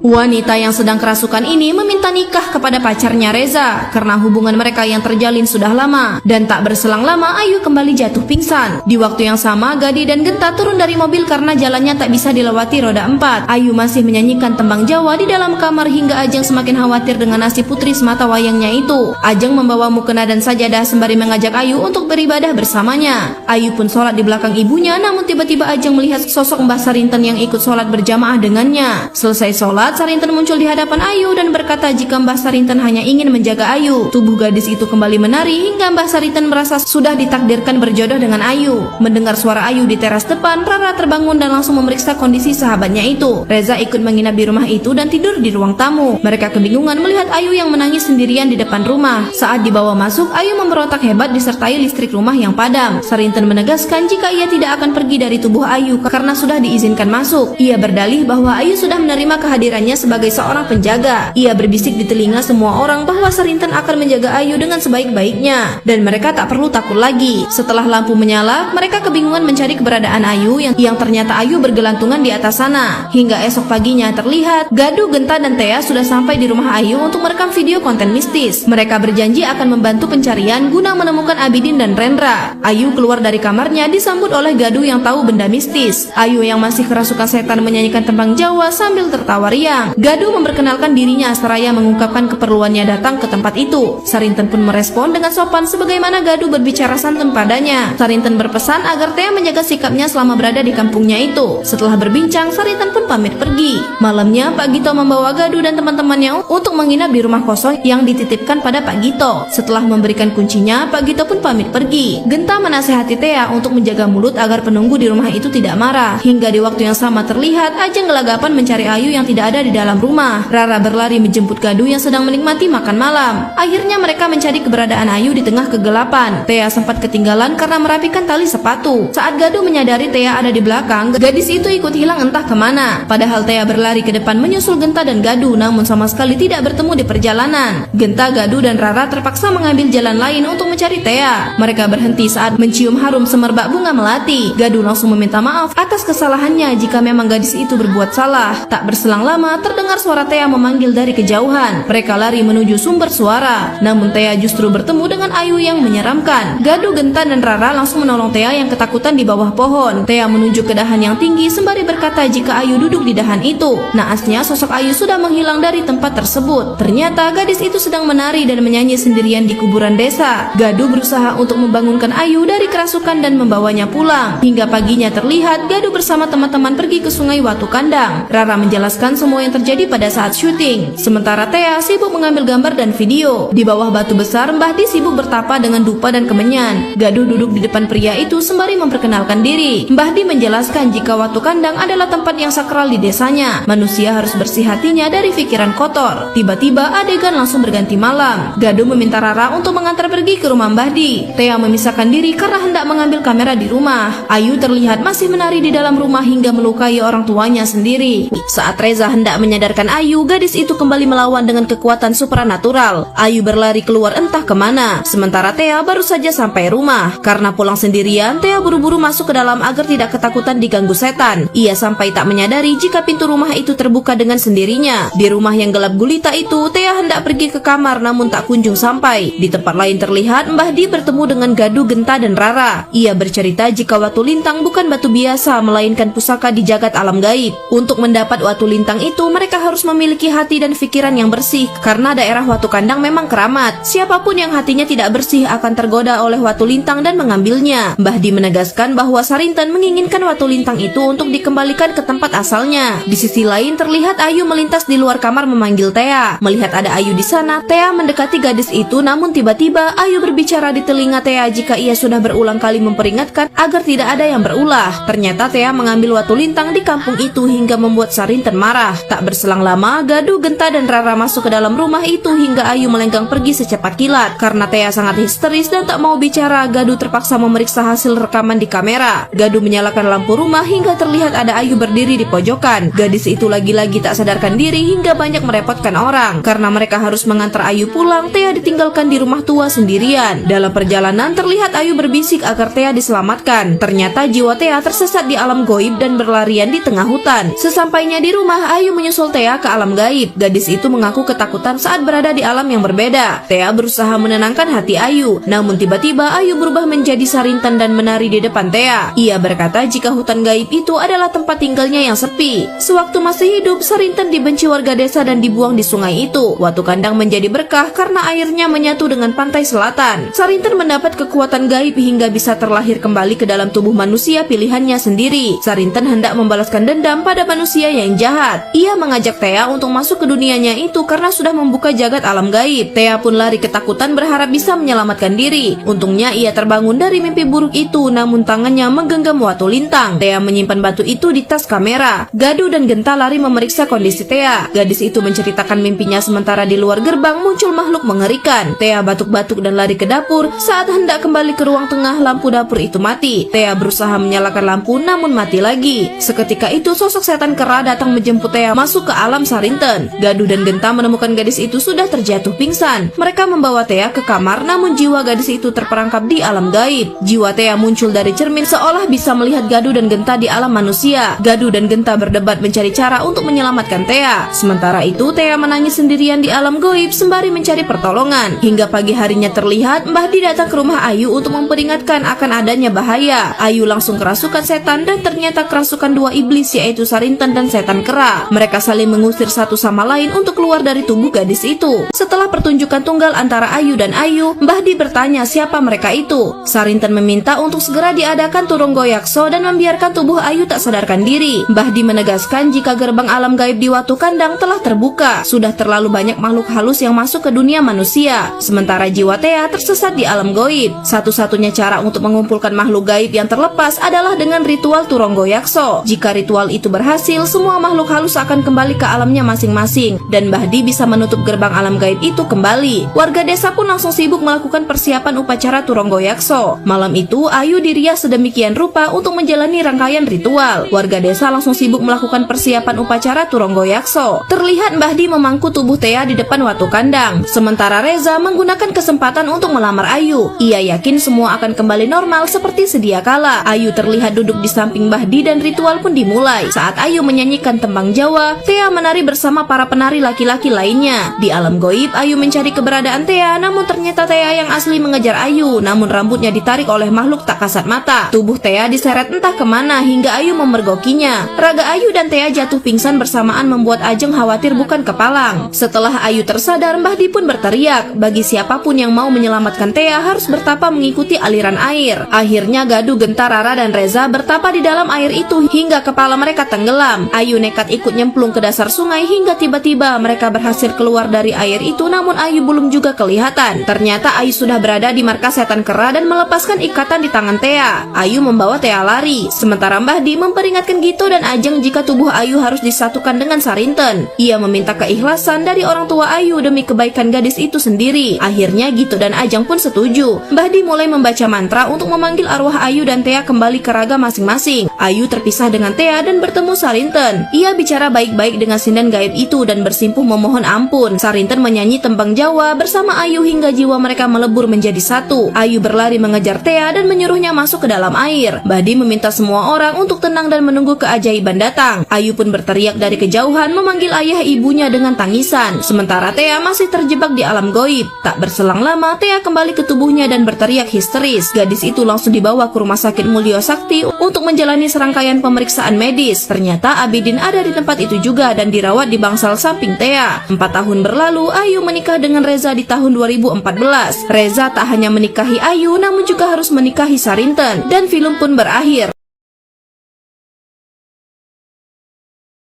Wanita yang sedang kerasukan ini meminta nikah kepada pacarnya Reza karena hubungan mereka yang terjalin sudah lama. Dan tak berselang lama Ayu kembali jatuh pingsan. Di waktu yang sama Gadi dan Genta turun dari mobil karena jalannya tak bisa dilewati roda 4. Ayu masih menyanyikan tembang Jawa di dalam kamar hingga Ajeng semakin khawatir dengan nasib putri semata wayangnya itu. Ajeng membawa mukena dan sajadah sembari mengajak Ayu untuk beribadah bersamanya. Ayu pun sholat di belakang ibunya, namun tiba-tiba Ajeng melihat sosok Mbah Sarinten yang ikut sholat berjamaah dengannya. Selesai sholat, Sarinten muncul di hadapan Ayu dan berkata jika Mbah Sarinten hanya ingin menjaga Ayu. Tubuh gadis itu kembali menari hingga Mbah Sarinten merasa sudah ditakdirkan berjodoh dengan Ayu. Mendengar suara Ayu di teras depan, Rara terbangun dan langsung memeriksa kondisi sahabatnya itu. Reza ikut menginap di rumah itu dan tidur di ruang tamu. Mereka kebingungan melihat Ayu yang menangis sendirian di depan rumah. Saat dibawa masuk, Ayu memberontak hebat disertai listrik rumah yang padam. Sarinten menegaskan jika ia tidak akan pergi dari tubuh Ayu karena sudah diizinkan masuk. Ia berdalih bahwa Ayu sudah menerima kehadiran sebagai seorang penjaga. Ia berbisik di telinga semua orang bahwa Sarinten akan menjaga Ayu dengan sebaik-baiknya dan mereka tak perlu takut lagi. Setelah lampu menyala, mereka kebingungan mencari keberadaan Ayu yang ternyata Ayu bergelantungan di atas sana. Hingga esok paginya terlihat Gadu, Genta dan Tea sudah sampai di rumah Ayu untuk merekam video konten mistis. Mereka berjanji akan membantu pencarian guna menemukan Abidin dan Rendra. Ayu keluar dari kamarnya disambut oleh Gadu yang tahu benda mistis. Ayu yang masih kerasukan setan menyanyikan tembang Jawa sambil tertawa riang. Gadu memperkenalkan dirinya seraya mengungkapkan keperluannya datang ke tempat itu. Sarinten pun merespon dengan sopan sebagaimana Gadu berbicara santun padanya. Sarinten berpesan agar Tea menjaga sikapnya selama berada di kampungnya itu. Setelah berbincang, Sarinten pun pamit pergi. Malamnya Pak Gito membawa Gadu dan teman-temannya untuk menginap di rumah kosong yang dititipkan pada Pak Gito. Setelah memberikan kuncinya, Pak Gito pun pamit pergi. Genta menasehati Tea untuk menjaga mulut agar penunggu di rumah itu tidak marah. Hingga di waktu yang sama terlihat Ajeng gelagapan mencari Ayu yang tidak ada di dalam rumah. Rara berlari menjemput Gadu yang sedang menikmati makan malam. Akhirnya mereka mencari keberadaan Ayu di tengah kegelapan. Tea sempat ketinggalan karena merapikan tali sepatu. Saat Gadu menyadari Tea ada di belakang, gadis itu ikut hilang entah kemana. Padahal Tea berlari ke depan menyusul Genta dan Gadu, namun sama sekali tidak bertemu di perjalanan. Genta, Gadu dan Rara terpaksa mengambil jalan lain untuk mencari Tea. Mereka berhenti saat mencium harum semerbak bunga melati. Gadu langsung meminta maaf atas kesalahannya jika memang gadis itu berbuat salah. Tak berselang lama terdengar suara Tea memanggil dari kejauhan. Mereka lari menuju sumber suara. Namun Tea justru bertemu dengan Ayu yang menyeramkan. Gadu, Genta dan Rara langsung menolong Tea yang ketakutan di bawah pohon. Tea menuju ke dahan yang tinggi sembari berkata jika Ayu duduk di dahan itu. Naasnya sosok Ayu sudah menghilang dari tempat tersebut. Ternyata gadis itu sedang menari dan menyanyi sendirian di kuburan desa. Gadu berusaha untuk membangunkan Ayu dari kerasukan dan membawanya pulang. Hingga paginya terlihat Gadu bersama teman-teman pergi ke sungai Watu Kandang. Rara menjelaskan semua yang terjadi pada saat syuting. Sementara Tea sibuk mengambil gambar dan video. Di bawah batu besar, Mbah Di sibuk bertapa dengan dupa dan kemenyan. Gadu duduk di depan pria itu sembari memperkenalkan diri. Mbah Di menjelaskan jika Watu Kandang adalah tempat yang sakral di desanya. Manusia harus bersih hatinya dari pikiran kotor. Tiba-tiba adegan langsung berganti malam. Gadu meminta Rara untuk mengantar pergi ke rumah Mbah Di. Tea memisahkan diri karena hendak mengambil kamera di rumah. Ayu terlihat masih menari di dalam rumah hingga melukai orang tuanya sendiri. Saat Reza hendak menyadarkan Ayu, gadis itu kembali melawan dengan kekuatan supranatural. Ayu berlari keluar entah kemana. Sementara Tea baru saja sampai rumah. Karena pulang sendirian, Tea buru-buru masuk ke dalam agar tidak ketakutan diganggu setan. Ia sampai tak menyadari jika pintu rumah itu terbuka dengan sendirinya. Di rumah yang gelap gulita itu, Tea hendak pergi ke kamar namun tak kunjung sampai. Di tempat lain terlihat Mbah Di bertemu dengan Gadu, Genta dan Rara. Ia bercerita jika Watu Lintang bukan batu biasa melainkan pusaka di jagat alam gaib. Untuk mendapat Watu Lintang itu mereka harus memiliki hati dan pikiran yang bersih karena daerah Watu Kandang memang keramat. Siapapun yang hatinya tidak bersih akan tergoda oleh Watu Lintang dan mengambilnya. Mbah Di menegaskan bahwa Sarinten menginginkan Watu Lintang itu untuk dikembalikan ke tempat asalnya. Di sisi lain terlihat Ayu melintas di luar kamar memanggil Tea. Melihat ada Ayu di sana, Tea mendekati gadis itu, namun tiba-tiba Ayu berbicara di telinga Tea jika ia sudah berulang kali memperingatkan agar tidak ada yang berulah. Ternyata Tea mengambil Watu Lintang di kampung itu hingga membuat Sarinten marah. Tak berselang lama, Gadu, Genta dan Rara masuk ke dalam rumah itu hingga Ayu melenggang pergi secepat kilat. Karena Tea sangat histeris dan tak mau bicara, Gadu terpaksa memeriksa hasil rekaman di kamera. Gadu menyalakan lampu rumah hingga terlihat ada Ayu berdiri di pojokan. Gadis itu lagi-lagi tak sadarkan diri hingga banyak merepotkan orang. Karena mereka harus mengantar Ayu pulang, Tea ditinggalkan di rumah tua sendirian. Dalam perjalanan terlihat Ayu berbisik agar Tea diselamatkan. Ternyata jiwa Tea tersesat di alam goib dan berlarian di tengah hutan. Sesampainya di rumah, Ayu Ayu menyusul Thea ke alam gaib. Gadis itu mengaku ketakutan saat berada di alam yang berbeda. Thea berusaha menenangkan hati Ayu, namun tiba-tiba Ayu berubah menjadi Sarintan dan menari di depan Thea. Ia berkata jika hutan gaib itu adalah tempat tinggalnya yang sepi. Sewaktu masih hidup, Sarintan dibenci warga desa dan dibuang di sungai itu. Watu Kandang menjadi berkah karena airnya menyatu dengan pantai selatan. Sarintan mendapat kekuatan gaib hingga bisa terlahir kembali ke dalam tubuh manusia pilihannya sendiri. Sarintan hendak membalaskan dendam pada manusia yang jahat. Ia mengajak Thea untuk masuk ke dunianya itu karena sudah membuka jagat alam gaib. Thea pun lari ketakutan berharap bisa menyelamatkan diri. Untungnya ia terbangun dari mimpi buruk itu, namun tangannya menggenggam watu lintang. Thea menyimpan batu itu di tas kamera. Gaduh dan Genta lari memeriksa kondisi Thea. Gadis itu menceritakan mimpinya sementara di luar gerbang muncul makhluk mengerikan. Thea batuk-batuk dan lari ke dapur. Saat hendak kembali ke ruang tengah, lampu dapur itu mati. Thea berusaha menyalakan lampu namun mati lagi. Seketika itu sosok setan kera datang menjemput Thea masuk ke alam Sarintan. Gaduh dan Genta menemukan gadis itu sudah terjatuh pingsan. Mereka membawa Thea ke kamar, namun jiwa gadis itu terperangkap di alam gaib. Jiwa Thea muncul dari cermin seolah bisa melihat Gaduh dan Genta di alam manusia. Gaduh dan Genta berdebat mencari cara untuk menyelamatkan Thea. Sementara itu Thea menangis sendirian di alam gaib sembari mencari pertolongan. Hingga pagi harinya terlihat Mbah Di datang ke rumah Ayu untuk memperingatkan akan adanya bahaya. Ayu langsung kerasukan setan dan ternyata kerasukan dua iblis yaitu Sarintan dan setan kera. Mereka saling mengusir satu sama lain untuk keluar dari tubuh gadis itu. Setelah pertunjukan tunggal antara Ayu dan Ayu, Mbah Di bertanya siapa mereka itu. Sarintan meminta untuk segera diadakan Turunggoyakso dan membiarkan tubuh Ayu tak sadarkan diri. Mbah Di menegaskan jika gerbang alam gaib di Watu Kandang telah terbuka. Sudah terlalu banyak makhluk halus yang masuk ke dunia manusia. Sementara jiwa Thea tersesat di alam gaib. Satu-satunya cara untuk mengumpulkan makhluk gaib yang terlepas adalah dengan ritual Turunggoyakso. Jika ritual itu berhasil, semua makhluk halus akan kembali ke alamnya masing-masing dan Mbah Di bisa menutup gerbang alam gaib itu kembali. Warga desa pun langsung sibuk melakukan persiapan upacara Turunggoyakso. Malam itu Ayu dirias sedemikian rupa untuk menjalani rangkaian ritual. Warga desa langsung sibuk melakukan persiapan upacara Turunggoyakso. Terlihat Mbah Di memangku tubuh Thea di depan Watu Kandang. Sementara Reza menggunakan kesempatan untuk melamar Ayu. Ia yakin semua akan kembali normal seperti sedia kala. Ayu terlihat duduk di samping Mbah Di dan ritual pun dimulai. Saat Ayu menyanyikan tembang Jawa, Thea menari bersama para penari laki-laki lainnya. Di alam gaib, Ayu mencari keberadaan Thea, namun ternyata Thea yang asli mengejar Ayu, namun rambutnya ditarik oleh makhluk tak kasat mata. Tubuh Thea diseret entah kemana hingga Ayu memergokinya. Raga Ayu dan Thea jatuh pingsan bersamaan membuat Ajeng khawatir bukan kepalang. Setelah Ayu tersadar, Mbah Di pun berteriak, bagi siapapun yang mau menyelamatkan Thea harus bertapa mengikuti aliran air. Akhirnya Gaduh, Genta, Rara, dan Reza bertapa di dalam air itu hingga kepala mereka tenggelam. Ayu nekat ikut nyemplung ke dasar sungai hingga tiba-tiba mereka berhasil keluar dari air itu, namun Ayu belum juga kelihatan. Ternyata Ayu sudah berada di markas setan kera dan melepaskan ikatan di tangan Thea. Ayu membawa Thea lari, sementara Mbah Di memperingatkan Gito dan Ajeng jika tubuh Ayu harus disatukan dengan Sarintan. Ia meminta keikhlasan dari orang tua Ayu demi kebaikan gadis itu sendiri. Akhirnya Gito dan Ajeng pun setuju. Mbah Di mulai membaca mantra untuk memanggil arwah Ayu dan Thea kembali ke raga masing-masing. Ayu terpisah dengan Thea dan bertemu Sarintan. Ia bicara baik-baik dengan sinden gaib itu dan bersimpuh memohon ampun. Sarintan menyanyi tembang Jawa bersama Ayu hingga jiwa mereka melebur menjadi satu. Ayu berlari mengejar Thea dan menyuruhnya masuk ke dalam air. Mbah Di meminta semua orang untuk tenang dan menunggu keajaiban datang. Ayu pun berteriak dari kejauhan memanggil ayah ibunya dengan tangisan. Sementara Thea masih terjebak di alam gaib. Tak berselang lama Thea kembali ke tubuhnya dan berteriak histeris. Gadis itu langsung dibawa ke rumah sakit Mulyo Sakti untuk menjalani serangkaian pemeriksaan medis. Ternyata Abidin ada di tempat itu juga dan dirawat di bangsal samping Thea. 4 tahun berlalu, Ayu menikah dengan Reza di tahun 2014. Reza tak hanya menikahi Ayu namun juga harus menikahi Sarintan dan film pun berakhir.